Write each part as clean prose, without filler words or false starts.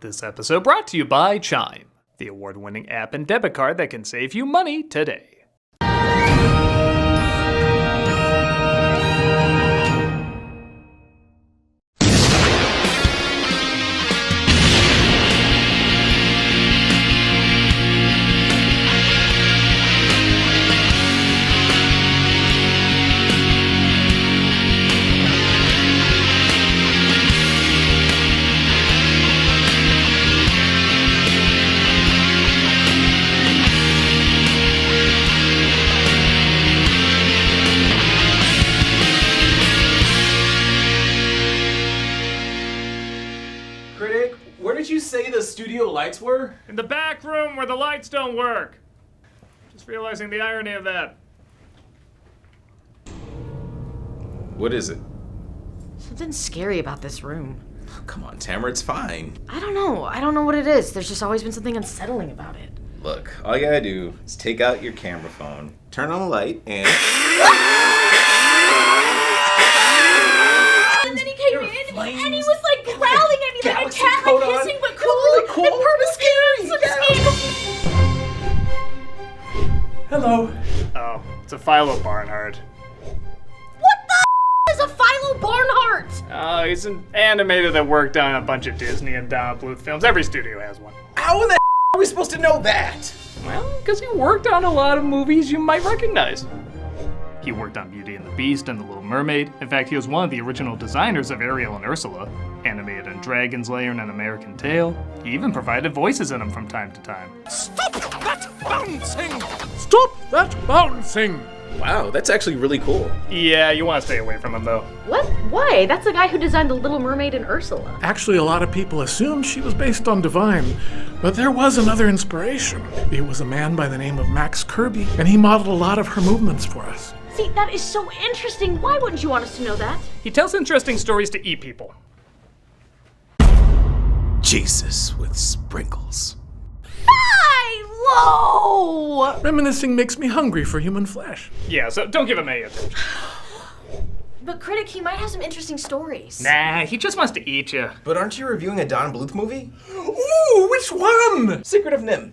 This episode brought to you by Chime, the award-winning app and debit card that can save you money today. The studio lights were? In the back room where the lights don't work. Just realizing the irony of that. What is it? Something scary about this room. Oh, come on, Tamara, it's fine. I don't know what it is. There's just always been something unsettling about it. Look, all you gotta do is take out your camera phone, turn on the light, and... And then he came in, and he was like growling at me like a cat, like hissing but cool, and Hello. Oh, it's a Philo Barnhart. What the is a Philo Barnhart? Oh, he's an animator that worked on a bunch of Disney and Don Bluth films. Every studio has one. How in the are we supposed to know that? Well, because he worked on a lot of movies you might recognize. He worked on Beauty and the Beast and The Little Mermaid. In fact, he was one of the original designers of Ariel and Ursula, animated in Dragon's Lair and An American Tail. He even provided voices in them from time to time. Stop that bouncing! Stop that bouncing! Wow, that's actually really cool. Yeah, you want to stay away from him, though. What? Why? That's the guy who designed The Little Mermaid and Ursula. Actually, a lot of people assumed she was based on Divine, but there was another inspiration. It was a man by the name of Max Kirby, and he modeled a lot of her movements for us. See, that is so interesting. Why wouldn't you want us to know that? He tells interesting stories to eat people. Jesus with sprinkles. Philo! Reminiscing makes me hungry for human flesh. Yeah, so don't give him any attention. But Critic, he might have some interesting stories. Nah, he just wants to eat you. But aren't you reviewing a Don Bluth movie? Ooh, which one? Secret of NIMH.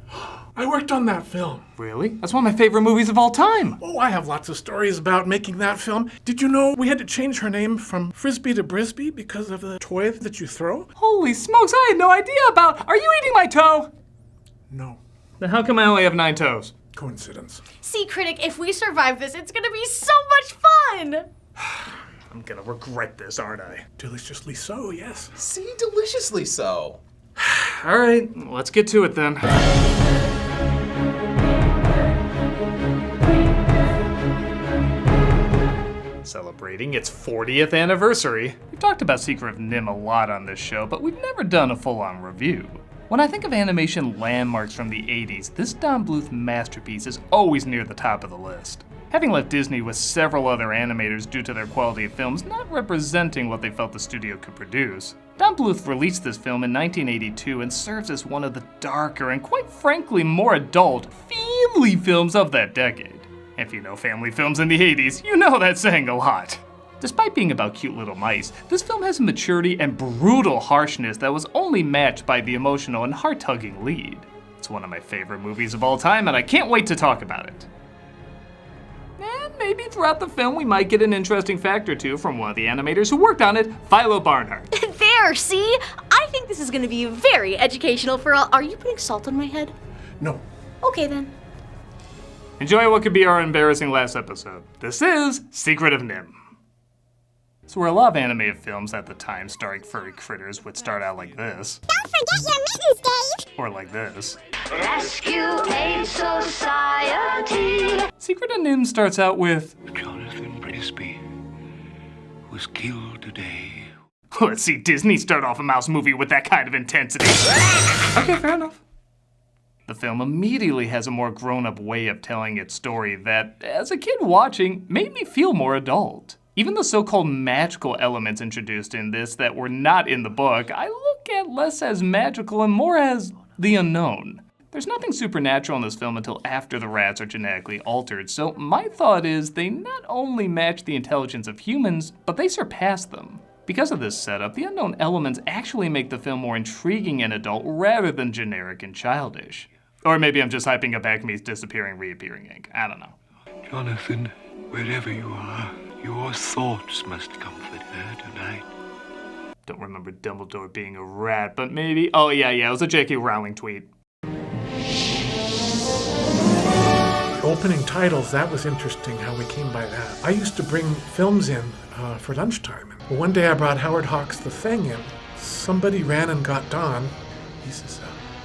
I worked on that film. Really? That's one of my favorite movies of all time. Oh, I have lots of stories about making that film. Did you know we had to change her name from Frisby to Brisby because of the toy that you throw? Holy smokes, I had no idea about... Are you eating my toe? No. Then how come I only have 9 toes? Coincidence. See, Critic, if we survive this, it's gonna be so much fun! I'm gonna regret this, aren't I? Deliciously so, yes. See, deliciously so. All right, let's get to it then. Celebrating its 40th anniversary. We've talked about Secret of NIMH a lot on this show, but we've never done a full-on review. When I think of animation landmarks from the 80s, this Don Bluth masterpiece is always near the top of the list. Having left Disney with several other animators due to their quality of films not representing what they felt the studio could produce, Don Bluth released this film in 1982 and serves as one of the darker and quite frankly more adult, family films of that decade. If you know family films in the 80s, you know that's saying a lot. Despite being about cute little mice, this film has a maturity and brutal harshness that was only matched by the emotional and heart-tugging lead. It's one of my favorite movies of all time, and I can't wait to talk about it. And maybe throughout the film we might get an interesting fact or two from one of the animators who worked on it, Philo Barnhart. There, see? I think this is gonna be very educational for all. Are you putting salt on my head? No. Okay then. Enjoy what could be our embarrassing last episode. This is Secret of NIMH. So where a lot of animated films at the time starring furry critters would start out like this. Don't forget your mittens, Dave! Or like this. Rescue Aid Society! Secret of NIMH starts out with... Jonathan Frisby was killed today. Let's see Disney start off a mouse movie with that kind of intensity. Okay, fair enough. The film immediately has a more grown-up way of telling its story that, as a kid watching, made me feel more adult. Even the so-called magical elements introduced in this that were not in the book, I look at less as magical and more as the unknown. There's nothing supernatural in this film until after the rats are genetically altered, so my thought is they not only match the intelligence of humans, but they surpass them. Because of this setup, the unknown elements actually make the film more intriguing and adult rather than generic and childish. Or maybe I'm just hyping up Acme's disappearing, reappearing ink. I don't know. Jonathan, wherever you are, your thoughts must comfort her tonight. Don't remember Dumbledore being a rat, but maybe... Oh, yeah, it was a J.K. Rowling tweet. Opening titles, that was interesting how we came by that. I used to bring films in for lunchtime. Well, one day I brought Howard Hawks' The Thing in. Somebody ran and got Don. He says,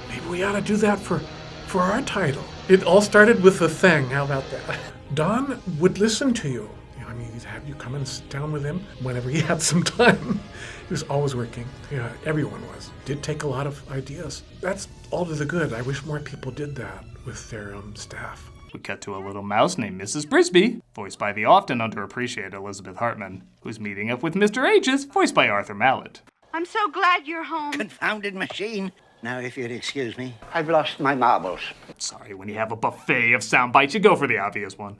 maybe we ought to do that for our title. It all started with The Thing. How about that? Don would listen to you. I mean, he'd have you come and sit down with him whenever he had some time. He was always working. Yeah, everyone was. Did take a lot of ideas. That's all to the good. I wish more people did that with their staff. We cut to a little mouse named Mrs. Frisby, voiced by the often underappreciated Elizabeth Hartman, who's meeting up with Mr. H's, voiced by Arthur Malet. I'm so glad you're home. Confounded machine. Now, if you'd excuse me, I've lost my marbles. Sorry, when you have a buffet of sound bites, you go for the obvious one.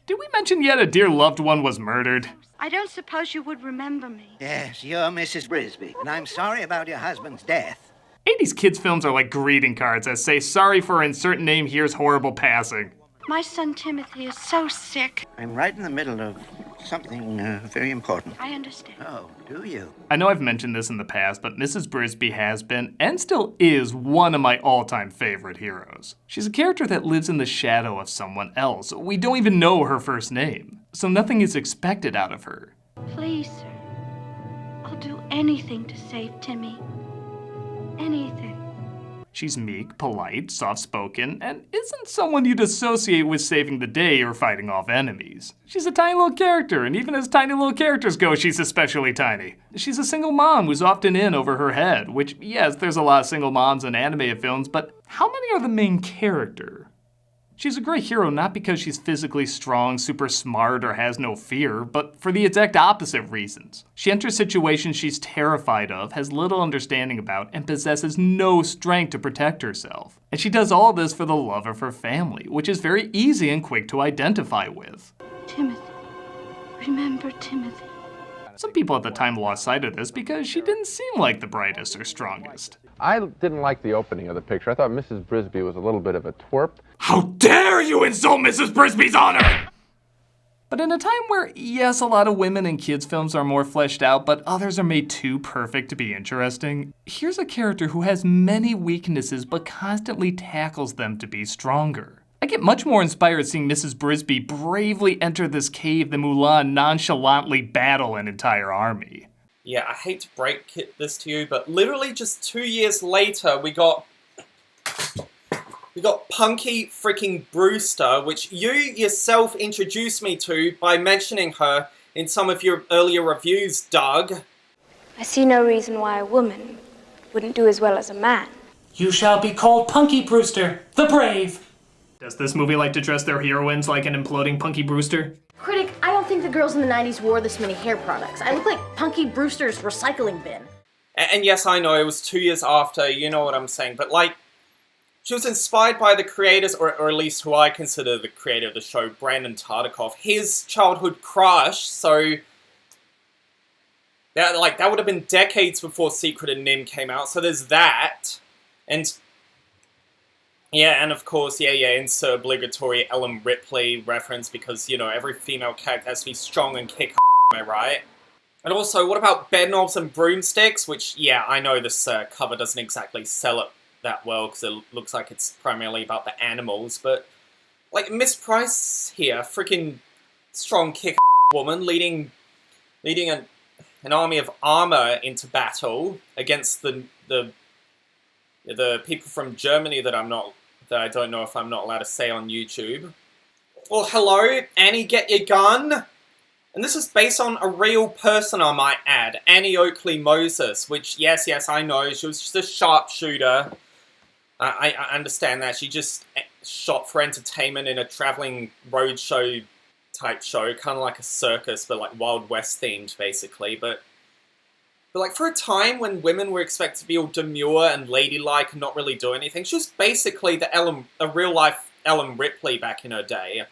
Did we mention yet a dear loved one was murdered? I don't suppose you would remember me. Yes, you're Mrs. Frisby, and I'm sorry about your husband's death. 80s kids' films are like greeting cards that say, sorry for insert name, here's horrible passing. My son Timothy is so sick. I'm right in the middle of something very important. I understand. Oh, do you? I know I've mentioned this in the past, but Mrs. Frisby has been, and still is, one of my all-time favorite heroes. She's a character that lives in the shadow of someone else. We don't even know her first name, so nothing is expected out of her. Please, sir. I'll do anything to save Timmy. Anything. She's meek, polite, soft-spoken, and isn't someone you'd associate with saving the day or fighting off enemies. She's a tiny little character, and even as tiny little characters go, she's especially tiny. She's a single mom who's often in over her head, which, yes, there's a lot of single moms in animated films, but how many are the main character? She's a great hero not because she's physically strong, super smart, or has no fear, but for the exact opposite reasons. She enters situations she's terrified of, has little understanding about, and possesses no strength to protect herself. And she does all this for the love of her family, which is very easy and quick to identify with. Timothy. Remember Timothy. Some people at the time lost sight of this because she didn't seem like the brightest or strongest. I didn't like the opening of the picture. I thought Mrs. Frisby was a little bit of a twerp. How dare you insult Mrs. Frisby's honor! But in a time where, yes, a lot of women in kids' films are more fleshed out, but others are made too perfect to be interesting, here's a character who has many weaknesses but constantly tackles them to be stronger. I get much more inspired seeing Mrs. Frisby bravely enter this cave than Mulan nonchalantly battle an entire army. Yeah, I hate to break this to you, but literally just 2 years later, we got Punky freaking Brewster, which you yourself introduced me to by mentioning her in some of your earlier reviews, Doug. I see no reason why a woman wouldn't do as well as a man. You shall be called Punky Brewster, the brave. Does this movie like to dress their heroines like an imploding Punky Brewster? Critic, I don't think the girls in the 90s wore this many hair products. I look like Punky Brewster's recycling bin. And yes, I know, it was 2 years after, you know what I'm saying, but like, she was inspired by the creators, or at least who I consider the creator of the show, Brandon Tartikoff, his childhood crush, so that would have been decades before Secret of NIMH came out, so there's that, and yeah, and of course, insert obligatory Ellen Ripley reference, because, you know, every female character has to be strong and kick am I right? And also, what about bed knobs and broomsticks? Which, yeah, I know this cover doesn't exactly sell it that well, because it looks like it's primarily about the animals, but, like, Miss Price here, freaking strong kick woman, leading an army of armor into battle against the people from Germany that I don't know if I'm not allowed to say on YouTube. Well, hello, Annie, get your gun. And this is based on a real person, I might add, Annie Oakley Moses, which, yes, I know, she was just a sharpshooter. I understand that. She just shot for entertainment in a traveling roadshow type show, kind of like a circus, but like Wild West themed, basically. But like, for a time when women were expected to be all demure and ladylike and not really do anything, she was basically a real-life Ellen Ripley back in her day.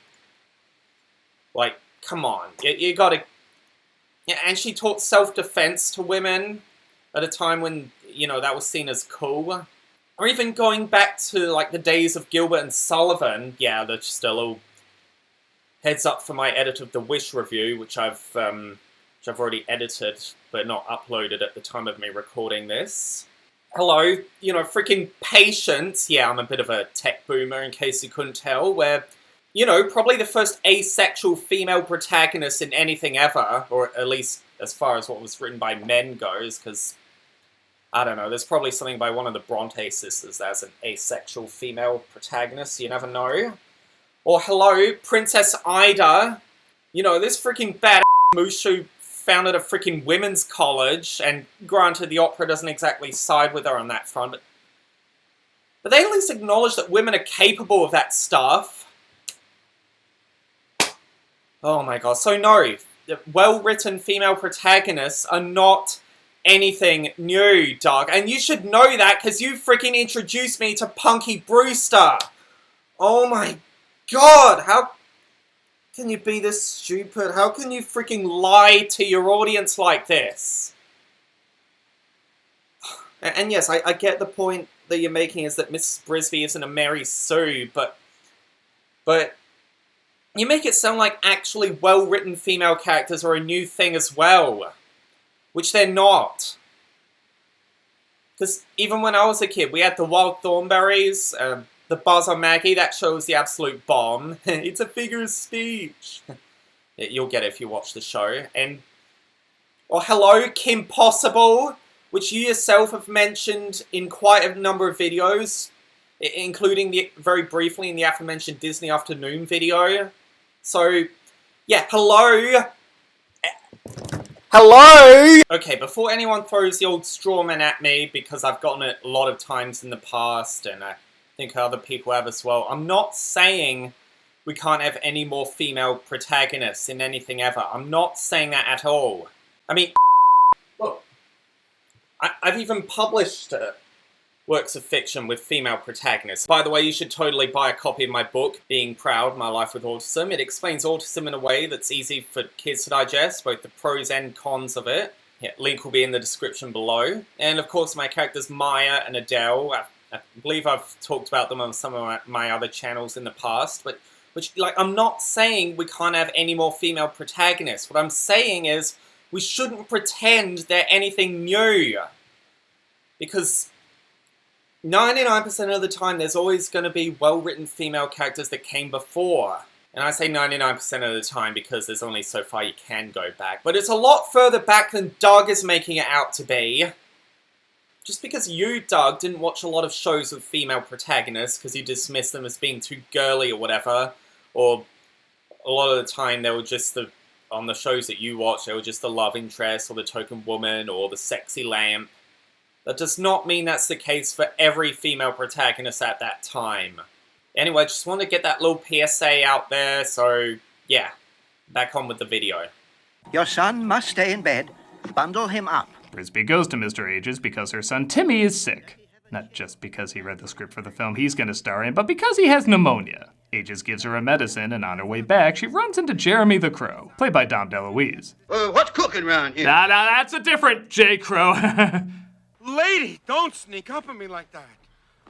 Like, come on. You gotta Yeah, and she taught self-defense to women at a time when, you know, that was seen as cool. Or even going back to, like, the days of Gilbert and Sullivan. Yeah, that's just a little heads up for my Edit of the Wish review, which I've already edited, but not uploaded at the time of me recording this. Hello, you know, freaking Patience. Yeah, I'm a bit of a tech boomer, in case you couldn't tell, where, you know, probably the first asexual female protagonist in anything ever, or at least as far as what was written by men goes, because, I don't know, there's probably something by one of the Bronte sisters that's an asexual female protagonist, you never know. Or, hello, Princess Ida. You know, this freaking badass moose who founded a freaking women's college, and granted, the opera doesn't exactly side with her on that front, but they at least acknowledge that women are capable of that stuff. Oh my god, so no, well-written female protagonists are not anything new, Doug. And you should know that because you freaking introduced me to Punky Brewster. Oh my god, how can you be this stupid? How can you freaking lie to your audience like this? And yes, I get the point that you're making is that Mrs. Frisby isn't a Mary Sue, but you make it sound like actually well-written female characters are a new thing as well. Which they're not. Because even when I was a kid, we had the Wild Thornberrys, the Buzz on Maggie, that show's the absolute bomb. It's a figure of speech. You'll get it if you watch the show. And, or hello, Kim Possible, which you yourself have mentioned in quite a number of videos, including very briefly in the aforementioned Disney Afternoon video. So, yeah, hello. Hello! Okay, before anyone throws the old strawman at me, because I've gotten it a lot of times in the past, and I think other people have as well, I'm not saying we can't have any more female protagonists in anything ever. I'm not saying that at all. I mean, look, I've even published works of fiction with female protagonists. By the way, you should totally buy a copy of my book, Being Proud, My Life with Autism. It explains autism in a way that's easy for kids to digest, both the pros and cons of it. Yeah, link will be in the description below. And of course, my characters Maya and Adele. I believe I've talked about them on some of my other channels in the past, but I'm not saying we can't have any more female protagonists. What I'm saying is we shouldn't pretend they're anything new. Because 99% of the time, there's always going to be well-written female characters that came before. And I say 99% of the time because there's only so far you can go back. But it's a lot further back than Doug is making it out to be. Just because you, Doug, didn't watch a lot of shows with female protagonists because you dismissed them as being too girly or whatever, or a lot of the time they were just on the shows that you watched, they were just the love interest or the token woman or the sexy lamp. That does not mean that's the case for every female protagonist at that time. Anyway, just want to get that little PSA out there, so yeah, back on with the video. Your son must stay in bed. Bundle him up. Frisby goes to Mr. Ages because her son Timmy is sick. Not just because he read the script for the film he's going to star in, but because he has pneumonia. Ages gives her a medicine, and on her way back, she runs into Jeremy the Crow, played by Don DeLuise. What's cooking around here? Nah, that's a different J. Crow. Lady, don't sneak up on me like that.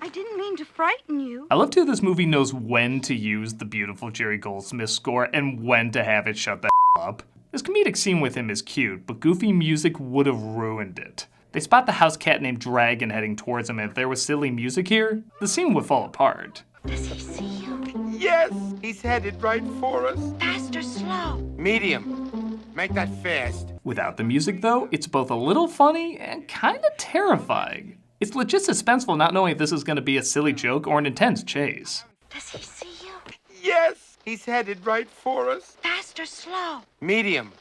I didn't mean to frighten you. I love too this movie knows when to use the beautiful Jerry Goldsmith score and when to have it shut the up. This comedic scene with him is cute, but goofy music would have ruined it. They spot the house cat named Dragon heading towards him, and if there was silly music here, the scene would fall apart. Does he see you? Yes, he's headed right for us. Fast or slow? Medium. Make that fast. Without the music, though, it's both a little funny and kind of terrifying. It's legit suspenseful not knowing if this is going to be a silly joke or an intense chase. Does he see you? Yes, he's headed right for us. Fast or slow? Medium.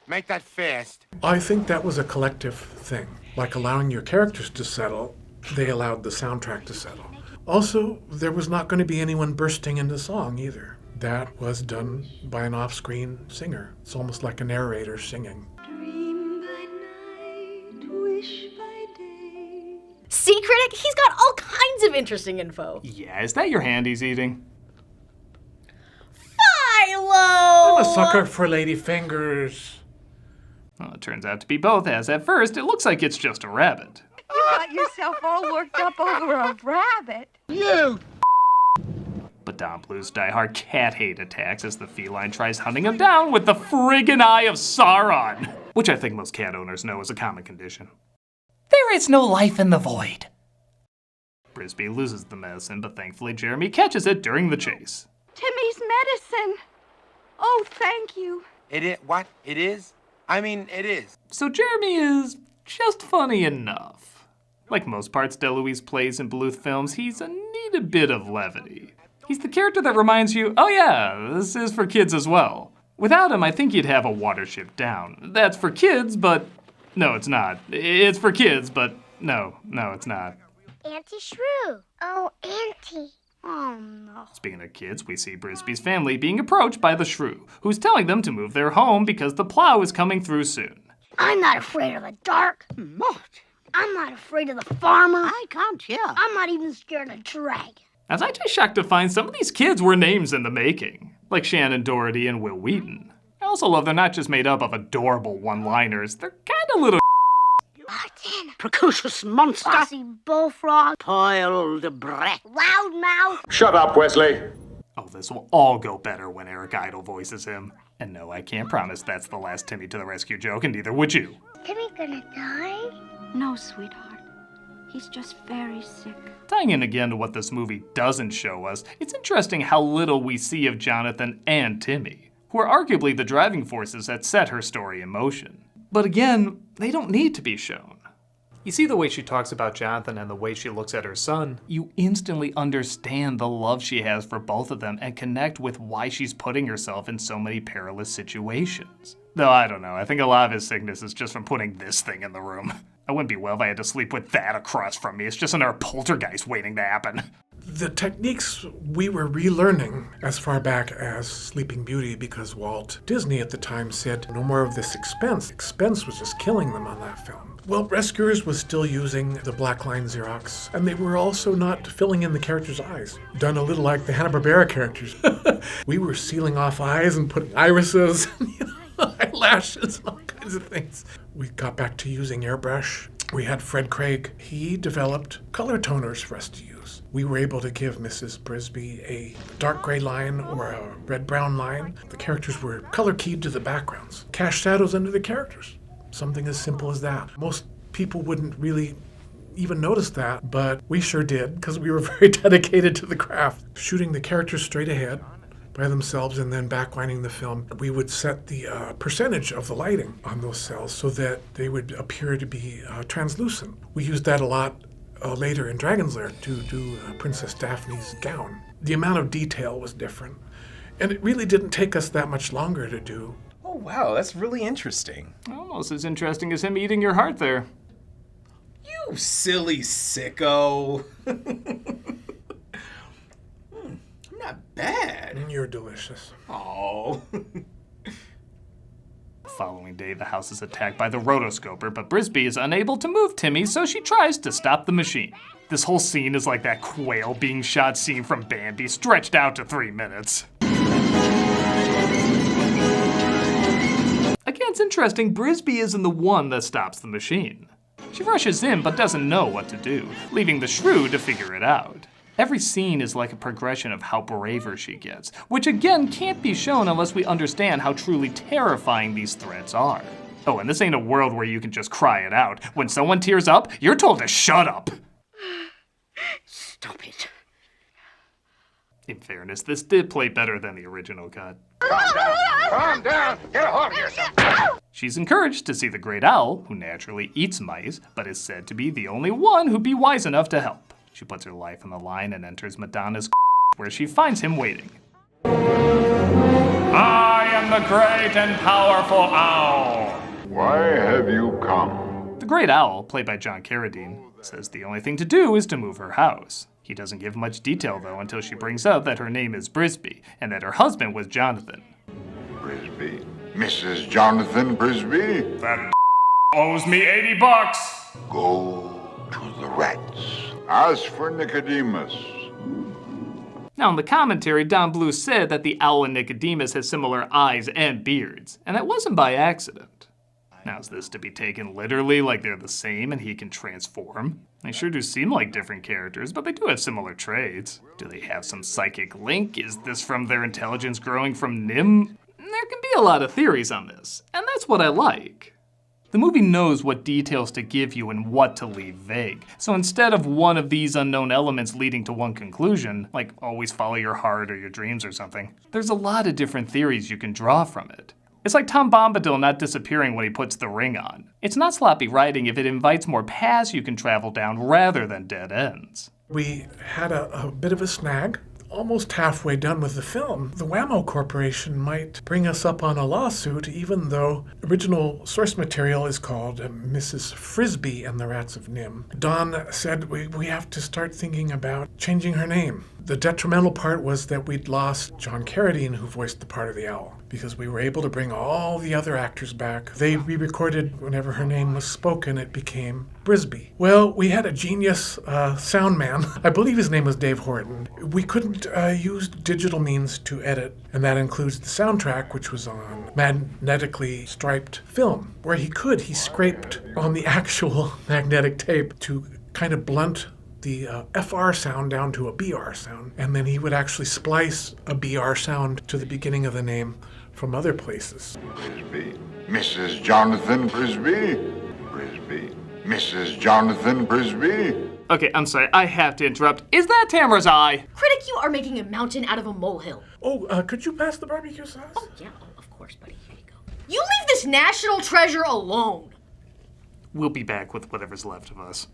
Make that fast. I think that was a collective thing. Like allowing your characters to settle, they allowed the soundtrack to settle. Also, there was not going to be anyone bursting into song either. That was done by an off-screen singer. It's almost like a narrator singing. Dream by night, wish by day. See, Critic? He's got all kinds of interesting info. Yeah, is that your hand he's eating? Philo! I'm a sucker for lady fingers. Well, it turns out to be both, as at first it looks like it's just a rabbit. You got yourself all worked up over a rabbit. You! But Don Bluth's diehard cat hate attacks as the feline tries hunting him down with the friggin' eye of Sauron, which I think most cat owners know is a common condition. There is no life in the void. Frisby loses the medicine, but thankfully Jeremy catches it during the chase. Timmy's medicine. Oh, thank you. It is what? It is? I mean, it is. So Jeremy is just funny enough. Like most parts DeLuise plays in Bluth films, he's a needed bit of levity. He's the character that reminds you, oh yeah, this is for kids as well. Without him, I think you'd have a Watership Down. That's for kids, but no, it's not. It's for kids, but no, it's not. Auntie Shrew. Oh, Auntie. Oh, no. Speaking of kids, we see Frisby's family being approached by the shrew, who's telling them to move their home because the plow is coming through soon. I'm not afraid of the dark. What? I'm not afraid of the farmer. I can't hear. I'm not even scared of dragon. I was actually shocked to find some of these kids were names in the making, like Shannon Doherty and Will Wheaton. I also love they're not just made up of adorable one-liners, they're kind of little Martin. Precocious monster. Bossy bullfrog. Spoiled brat. Loudmouth. Shut up, Wesley. Oh, this will all go better when Eric Idle voices him. And no, I can't promise that's the last Timmy to the rescue joke, and neither would you. Timmy gonna die? No, sweetheart. He's just very sick. Tying in again to what this movie doesn't show us, it's interesting how little we see of Jonathan and Timmy, who are arguably the driving forces that set her story in motion. But again, they don't need to be shown. You see the way she talks about Jonathan and the way she looks at her son, you instantly understand the love she has for both of them and connect with why she's putting herself in so many perilous situations. Though I don't know, I think a lot of his sickness is just from putting this thing in the room. I wouldn't be well if I had to sleep with that across from me. It's just another poltergeist waiting to happen. The techniques we were relearning as far back as Sleeping Beauty because Walt Disney at the time said no more of this expense. Expense was just killing them on that film. Well, Rescuers was still using the black line Xerox, and they were also not filling in the characters' eyes. Done a little like the Hanna-Barbera characters. We were sealing off eyes and putting irises and eyelashes and all kinds of things. We got back to using airbrush. We had Fred Craig. He developed color toners for us to use. We were able to give Mrs. Frisby a dark gray line or a red-brown line. The characters were color keyed to the backgrounds. Cast shadows under the characters. Something as simple as that. Most people wouldn't really even notice that, but we sure did because we were very dedicated to the craft. Shooting the characters straight ahead by themselves and then backlining the film, we would set the percentage of the lighting on those cells so that they would appear to be translucent. We used that a lot later in Dragon's Lair to do Princess Daphne's gown. The amount of detail was different, and it really didn't take us that much longer to do. Oh wow, that's really interesting. Almost as interesting as him eating your heart there. You silly sicko. Not bad. You're delicious. Oh. The following day, the house is attacked by the rotoscoper, but Frisby is unable to move Timmy, so she tries to stop the machine. This whole scene is like that quail being shot scene from Bambi, stretched out to 3 minutes. Again, it's interesting, Frisby isn't the one that stops the machine. She rushes in, but doesn't know what to do, leaving the shrew to figure it out. Every scene is like a progression of how braver she gets, which again can't be shown unless we understand how truly terrifying these threats are. Oh, and this ain't a world where you can just cry it out. When someone tears up, you're told to shut up. Stop it. In fairness, this did play better than the original cut. Calm down. Calm down. Get a hold of yourself. She's encouraged to see the great owl, who naturally eats mice, but is said to be the only one who'd be wise enough to help. She puts her life on the line and enters Madonna's where she finds him waiting. I am the great and powerful owl. Why have you come? The great owl, played by John Carradine, says the only thing to do is to move her house. He doesn't give much detail, though, until she brings up that her name is Frisby, and that her husband was Jonathan. Frisby. Mrs. Jonathan Frisby? That owes me $80. Go to the rats. Ask for Nicodemus. Now, in the commentary, Don Bluth said that the owl and Nicodemus has similar eyes and beards, and that wasn't by accident. Now, is this to be taken literally, like they're the same and he can transform? They sure do seem like different characters, but they do have similar traits. Do they have some psychic link? Is this from their intelligence growing from NIMH? There can be a lot of theories on this, and that's what I like. The movie knows what details to give you and what to leave vague. So instead of one of these unknown elements leading to one conclusion, like always follow your heart or your dreams or something, there's a lot of different theories you can draw from it. It's like Tom Bombadil not disappearing when he puts the ring on. It's not sloppy writing if it invites more paths you can travel down rather than dead ends. We had a bit of a snag. Almost halfway done with the film, the Whammo Corporation might bring us up on a lawsuit, even though original source material is called Mrs. Frisby and the Rats of NIMH. Don said we have to start thinking about changing her name. The detrimental part was that we'd lost John Carradine, who voiced the part of the owl, because we were able to bring all the other actors back. They re-recorded whenever her name was spoken, it became Frisby. Well, we had a genius sound man. I believe his name was Dave Horton. We couldn't use digital means to edit, and that includes the soundtrack, which was on magnetically striped film. Where he scraped on the actual magnetic tape to kind of blunt the FR sound down to a BR sound, and then he would actually splice a BR sound to the beginning of the name from other places. Frisby, Mrs. Jonathan Frisby, Frisby, Mrs. Jonathan Frisby. Okay, I'm sorry, I have to interrupt. Is that Tamara's eye? Critic, you are making a mountain out of a molehill. Oh, could you pass the barbecue sauce? Oh, yeah, of course, buddy. Here you go. You leave this national treasure alone. We'll be back with whatever's left of us.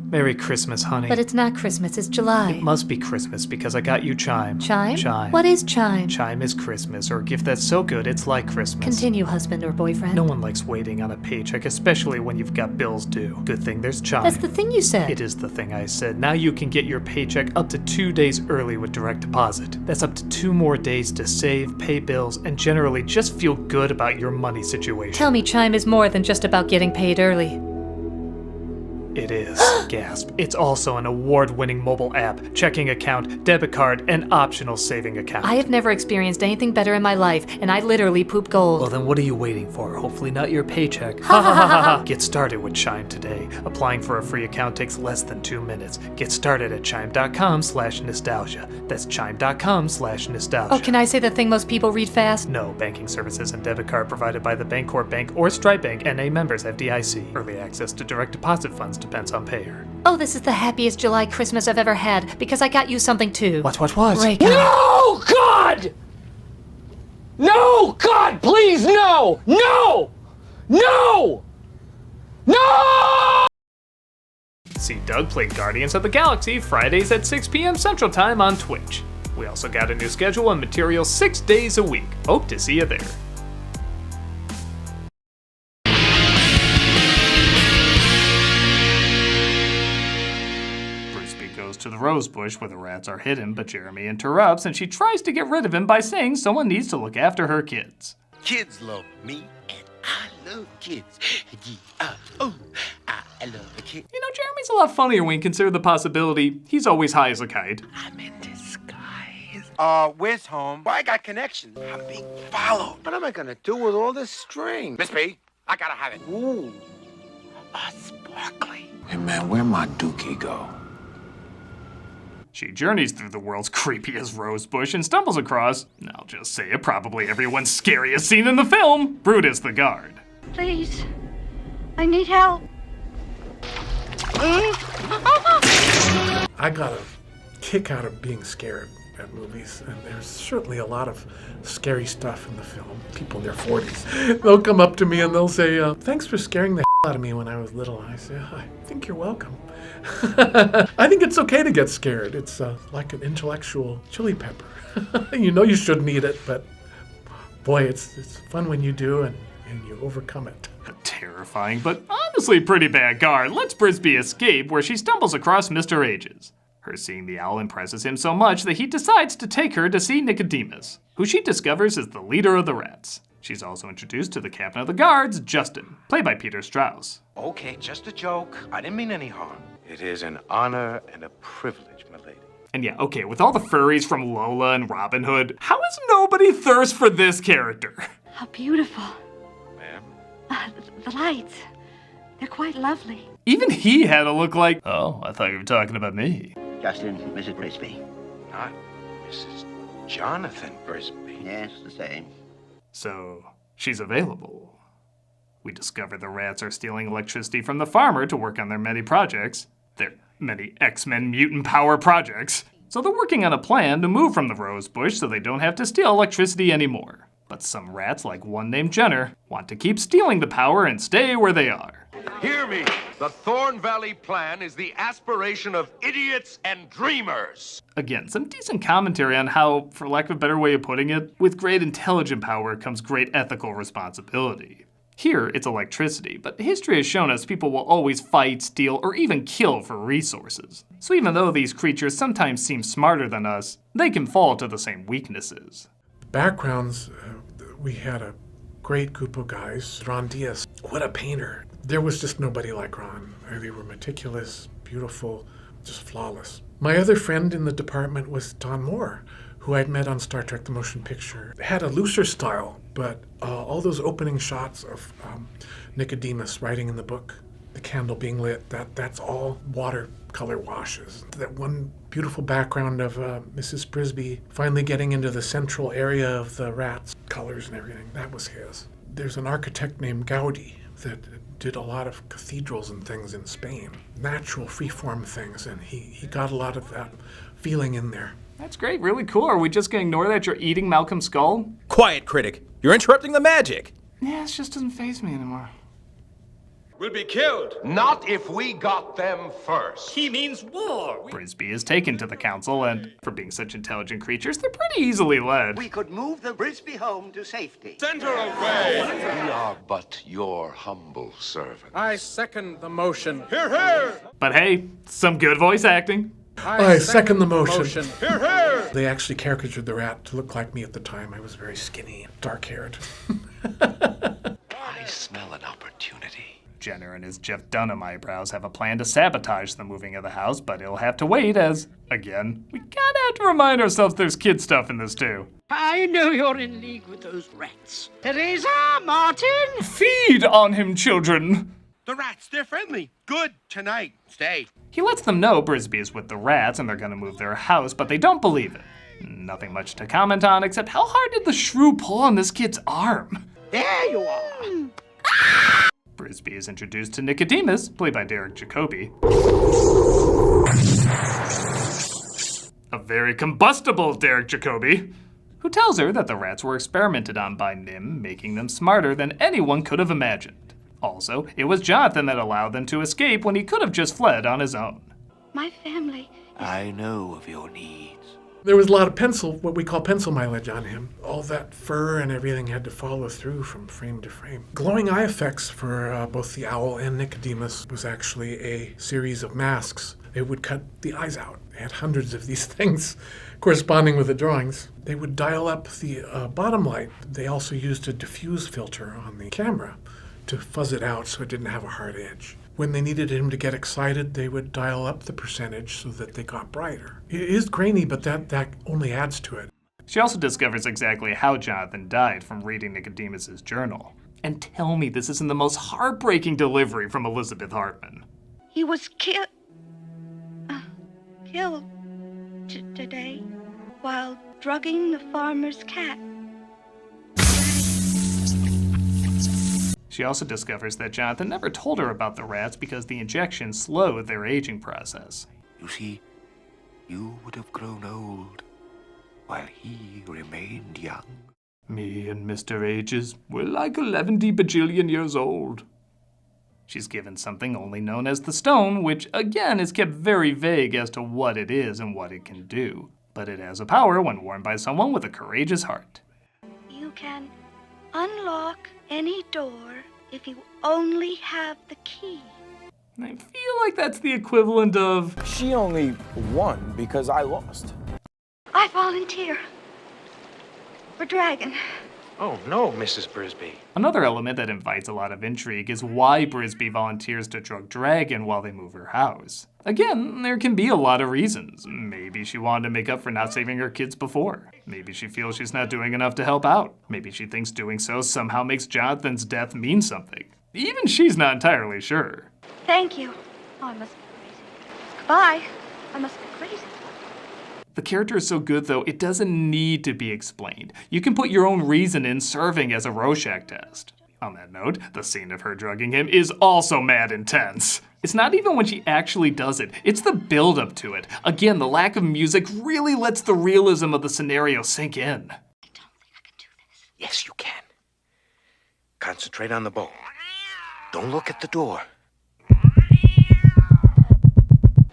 Merry Christmas, honey. But it's not Christmas, it's July. It must be Christmas because I got you Chime. Chime? Chime. What is Chime? Chime is Christmas, or a gift that's so good it's like Christmas. Continue, husband or boyfriend. No one likes waiting on a paycheck, especially when you've got bills due. Good thing there's Chime. That's the thing you said. It is the thing I said. Now you can get your paycheck up to 2 days early with direct deposit. That's up to 2 more days to save, pay bills, and generally just feel good about your money situation. Tell me Chime is more than just about getting paid early. It is. Gasp. It's also an award-winning mobile app, checking account, debit card, and optional saving account. I have never experienced anything better in my life, and I literally poop gold. Well, then what are you waiting for? Hopefully not your paycheck. Ha ha ha ha! Get started with Chime today. Applying for a free account takes less than 2 minutes. Get started at chime.com/nostalgia. That's chime.com/nostalgia. Oh, can I say the thing most people read fast? No, banking services and debit card provided by the Bancorp Bank or Stripe Bank, NA members, FDIC. Early access to direct deposit funds depends on payer. Oh, this is the happiest July Christmas I've ever had, because I got you something too. What? Break No, God! No, God, please, no! No! No! No! See Doug play Guardians of the Galaxy Fridays at 6 p.m. Central Time on Twitch. We also got a new schedule and material 6 days a week. Hope to see you there. To the rose bush where the rats are hidden, but Jeremy interrupts and she tries to get rid of him by saying someone needs to look after her kids. Kids love me, and I love kids. I love a kid. You know, Jeremy's a lot funnier when you consider the possibility he's always high as a kite. I'm in disguise. Where's home? Well, I got connections. I'm being followed. What am I gonna do with all this string? Miss B, I gotta have it. Ooh, sparkly. Hey man, where my dookie go? She journeys through the world's creepiest rose bush and stumbles across, I'll just say it, probably everyone's scariest scene in the film, Brutus the Guard. Please, I need help. I got a kick out of being scared at movies, and there's certainly a lot of scary stuff in the film. People in their 40s, they'll come up to me and they'll say, thanks for scaring the out of me when I was little. I say, I think you're welcome. I think it's okay to get scared. It's like an intellectual chili pepper. You know you shouldn't eat it, but boy, it's fun when you do and you overcome it. A terrifying, but honestly pretty bad guard lets Frisby escape where she stumbles across Mr. Ages. Her seeing the owl impresses him so much that he decides to take her to see Nicodemus, who she discovers is the leader of the rats. She's also introduced to the captain of the guards, Justin, played by Peter Strauss. Okay, just a joke. I didn't mean any harm. It is an honor and a privilege, my lady. And yeah, okay, with all the furries from Lola and Robin Hood, how has nobody thirst for this character? How beautiful. Ma'am? The lights. They're quite lovely. Even he had to look like, oh, I thought you were talking about me. Justin, Mrs. Frisby. Not Mrs. Jonathan Frisby. Yes, the same. So, she's available. We discover the rats are stealing electricity from the farmer to work on their many projects. Their many X-Men mutant power projects. So they're working on a plan to move from the rose bush so they don't have to steal electricity anymore. But some rats, like one named Jenner, want to keep stealing the power and stay where they are. Hear me. The Thorn Valley Plan is the aspiration of idiots and dreamers. Again, some decent commentary on how, for lack of a better way of putting it, with great intelligent power comes great ethical responsibility. Here, it's electricity, but history has shown us people will always fight, steal, or even kill for resources. So even though these creatures sometimes seem smarter than us, they can fall to the same weaknesses. Backgrounds, we had a great group of guys. Ron Diaz, what a painter. There was just nobody like Ron. They were meticulous, beautiful, just flawless. My other friend in the department was Don Moore, who I'd met on Star Trek The Motion Picture. Had a looser style, but all those opening shots of Nicodemus writing in the book, the candle being lit, that's all watercolor washes. That one beautiful background of Mrs. Frisby finally getting into the central area of the rats, colors and everything, that was his. There's an architect named Gaudi that did a lot of cathedrals and things in Spain, natural freeform things, and he got a lot of that feeling in there. That's great, really cool. Are we just gonna ignore that you're eating Malcolm's skull? Quiet, critic. You're interrupting the magic. Yeah, it just doesn't faze me anymore. Will be killed. Not if we got them first. He means war. Frisby is taken to the council, and for being such intelligent creatures, they're pretty easily led. We could move the Frisby home to safety. Send her away. We are but your humble servant. I second the motion. Hear, hear. But hey, some good voice acting. I second the motion. Hear, hear. They actually caricatured the rat to look like me at the time. I was very skinny, dark-haired. I smell an opportunity. Jenner and his Jeff Dunham eyebrows have a plan to sabotage the moving of the house, but it'll have to wait as, again, we kinda have to remind ourselves there's kid stuff in this too. I know you're in league with those rats. Teresa, Martin! Feed on him, children! The rats, they're friendly. Good. Tonight. Stay. He lets them know Frisby is with the rats and they're gonna move their house, but they don't believe it. Nothing much to comment on, except how hard did the shrew pull on this kid's arm? There you are! Frisby is introduced to Nicodemus, played by Jacobi. A very combustible Jacobi, who tells her that the rats were experimented on by NIMH, making them smarter than anyone could have imagined. Also, it was Jonathan that allowed them to escape when he could have just fled on his own. My family. I know of your needs. There was a lot of what we call pencil mileage on him. All that fur and everything had to follow through from frame to frame. Glowing eye effects for both the owl and Nicodemus was actually a series of masks. They would cut the eyes out. They had hundreds of these things corresponding with the drawings. They would dial up the bottom light. They also used a diffuse filter on the camera to fuzz it out so it didn't have a hard edge. When they needed him to get excited, they would dial up the percentage so that they got brighter. It is grainy, but that only adds to it. She also discovers exactly how Jonathan died from reading Nicodemus's journal. And tell me this isn't the most heartbreaking delivery from Elizabeth Hartman. He was killed today while drugging the farmer's cat. She also discovers that Jonathan never told her about the rats because the injection slowed their aging process. You see, you would have grown old while he remained young. Me and Mr. Ages were like 11 bajillion years old. She's given something only known as the stone, which again is kept very vague as to what it is and what it can do. But it has a power when worn by someone with a courageous heart. You can unlock any door if you only have the key. I feel like that's the equivalent of... She only won because I lost. I volunteer for Dragon. Oh, no, Mrs. Brisby. Another element that invites a lot of intrigue is why Brisby volunteers to drug Dragon while they move her house. Again, there can be a lot of reasons. Maybe she wanted to make up for not saving her kids before. Maybe she feels she's not doing enough to help out. Maybe she thinks doing so somehow makes Jonathan's death mean something. Even she's not entirely sure. Thank you. Oh, I must be crazy. Goodbye. I must be crazy. The character is so good, though, it doesn't need to be explained. You can put your own reason in, serving as a Rorschach test. On that note, the scene of her drugging him is also mad intense. It's not even when she actually does it, it's the build-up to it. Again, the lack of music really lets the realism of the scenario sink in. I don't think I can do this. Yes, you can. Concentrate on the bow. Don't look at the door.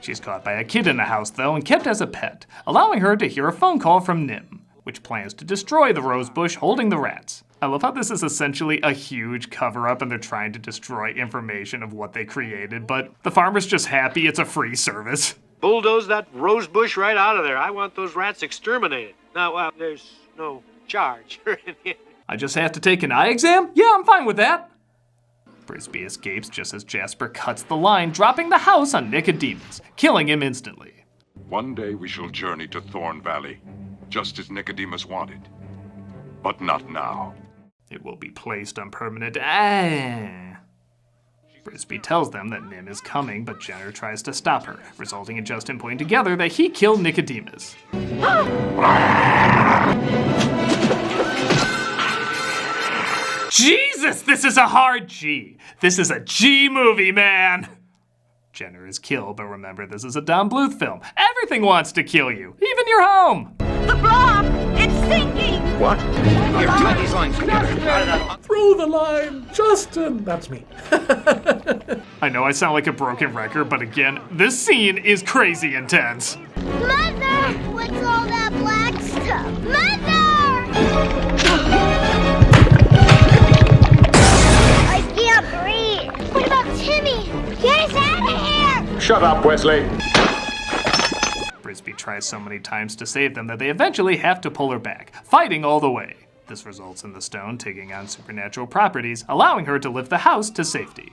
She's caught by a kid in the house, though, and kept as a pet, allowing her to hear a phone call from NIMH, which plans to destroy the rose bush holding the rats. I love how this is essentially a huge cover-up and they're trying to destroy information of what they created, but the farmer's just happy it's a free service. Bulldoze that rose bush right out of there. I want those rats exterminated. Now, there's no charge. I just have to take an eye exam? Yeah, I'm fine with that. Frisby escapes just as Jasper cuts the line, dropping the house on Nicodemus, killing him instantly. One day we shall journey to Thorn Valley, just as Nicodemus wanted. But not now. It will be placed on permanent... Frisby tells them that NIMH is coming, but Jenner tries to stop her, resulting in Justin putting together that he killed Nicodemus. Jesus, this is a hard G. This is a G movie, man. Jenner is killed, but remember, this is a Don Bluth film. Everything wants to kill you, even your home. The blob! It's sinking! What? Here, tie these lines together. Throw the line, Justin! That's me. I know I sound like a broken record, but again, this scene is crazy intense. Mother! What's all that black stuff? Mother! I can't breathe. What about Timmy? Get us out of here! Shut up, Wesley. Frisby tries so many times to save them that they eventually have to pull her back, fighting all the way. This results in the stone taking on supernatural properties, allowing her to lift the house to safety.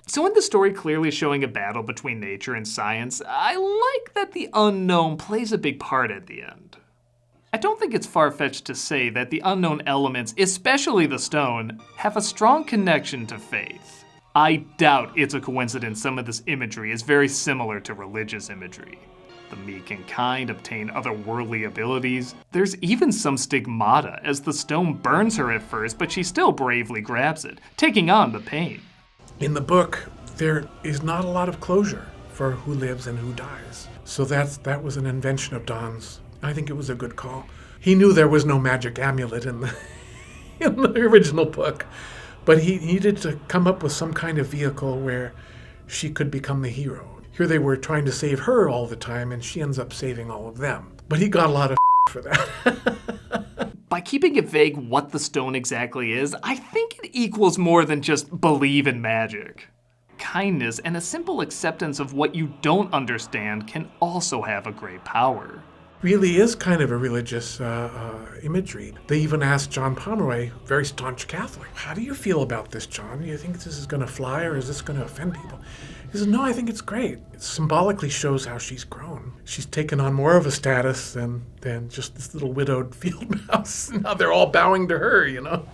So in the story clearly showing a battle between nature and science, I like that the unknown plays a big part at the end. I don't think it's far-fetched to say that the unknown elements, especially the stone, have a strong connection to faith. I doubt it's a coincidence some of this imagery is very similar to religious imagery. The meek and kind obtain otherworldly abilities. There's even some stigmata, as the stone burns her at first, but she still bravely grabs it, taking on the pain. In the book, there is not a lot of closure for who lives and who dies. So that was an invention of Don's. I think it was a good call. He knew there was no magic amulet in the original book, but he needed to come up with some kind of vehicle where she could become the hero. Here they were trying to save her all the time, and she ends up saving all of them. But he got a lot of for that. By keeping it vague what the stone exactly is, I think it equals more than just believe in magic. Kindness and a simple acceptance of what you don't understand can also have a great power. Really is kind of a religious imagery. They even asked John Pomeroy, very staunch Catholic, how do you feel about this, John? Do you think this is going to fly or is this going to offend people? He says, no, I think it's great. It symbolically shows how she's grown. She's taken on more of a status than just this little widowed field mouse. Now they're all bowing to her, you know?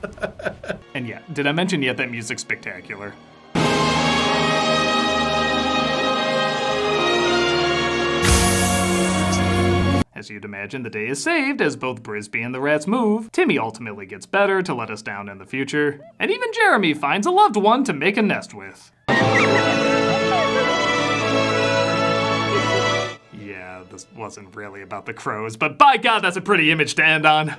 And yeah, did I mention yet that music's spectacular? As you'd imagine, the day is saved as both Brisby and the rats move. Timmy ultimately gets better to let us down in the future. And even Jeremy finds a loved one to make a nest with. Yeah, this wasn't really about the crows, but by God, that's a pretty image to end on.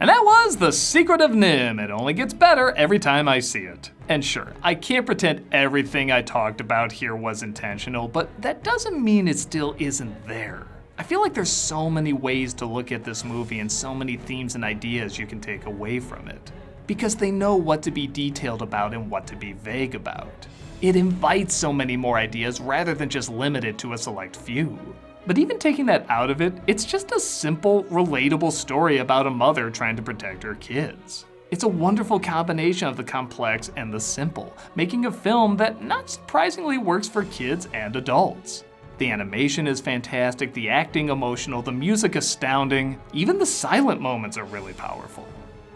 And that was The Secret of NIMH. It only gets better every time I see it. And sure, I can't pretend everything I talked about here was intentional, but that doesn't mean it still isn't there. I feel like there's so many ways to look at this movie and so many themes and ideas you can take away from it. Because they know what to be detailed about and what to be vague about. It invites so many more ideas rather than just limited to a select few. But even taking that out of it, it's just a simple, relatable story about a mother trying to protect her kids. It's a wonderful combination of the complex and the simple, making a film that not surprisingly works for kids and adults. The animation is fantastic, the acting emotional, the music astounding, even the silent moments are really powerful.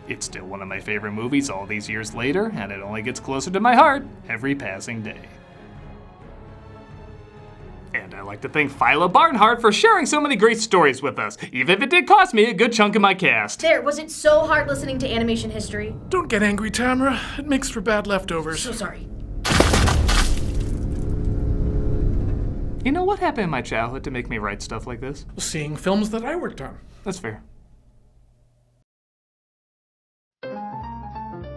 It's still one of my favorite movies all these years later, and it only gets closer to my heart every passing day. And I'd like to thank Philo Barnhart for sharing so many great stories with us, even if it did cost me a good chunk of my cast. There, was it so hard listening to animation history? Don't get angry, Tamara. It makes for bad leftovers. So sorry. You know what happened in my childhood to make me write stuff like this? Seeing films that I worked on. That's fair.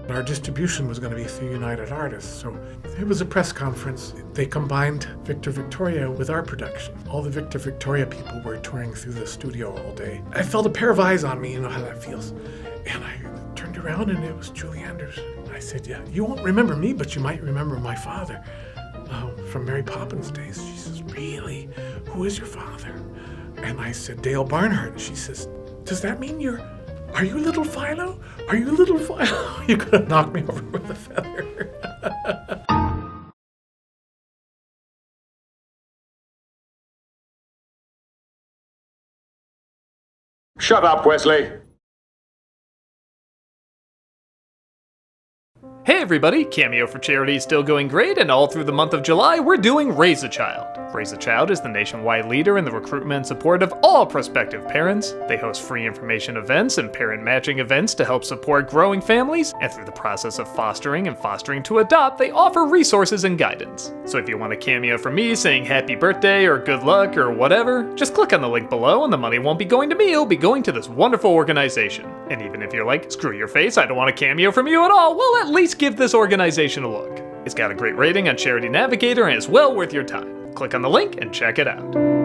Our distribution was going to be through United Artists, so it was a press conference. They combined Victor Victoria with our production. All the Victor Victoria people were touring through the studio all day. I felt a pair of eyes on me, you know how that feels. And I turned around and it was Julie Anderson. I said, yeah, you won't remember me, but you might remember my father from Mary Poppins days. She says, really? Who is your father? And I said, Dale Barnhart. And she says, does that mean are you little Philo? Are you little Philo? You could have knocked me over with a feather. Shut up, Wesley. Hey everybody, Cameo for Charity is still going great, and all through the month of July, we're doing Raise a Child. Raise a Child is the nationwide leader in the recruitment and support of all prospective parents. They host free information events and parent matching events to help support growing families, and through the process of fostering and fostering to adopt, they offer resources and guidance. So if you want a cameo from me saying happy birthday or good luck or whatever, just click on the link below and the money won't be going to me, it'll be going to this wonderful organization. And even if you're like, screw your face, I don't want a cameo from you at all, well at least give this organization a look. It's got a great rating on Charity Navigator and is well worth your time. Click on the link and check it out.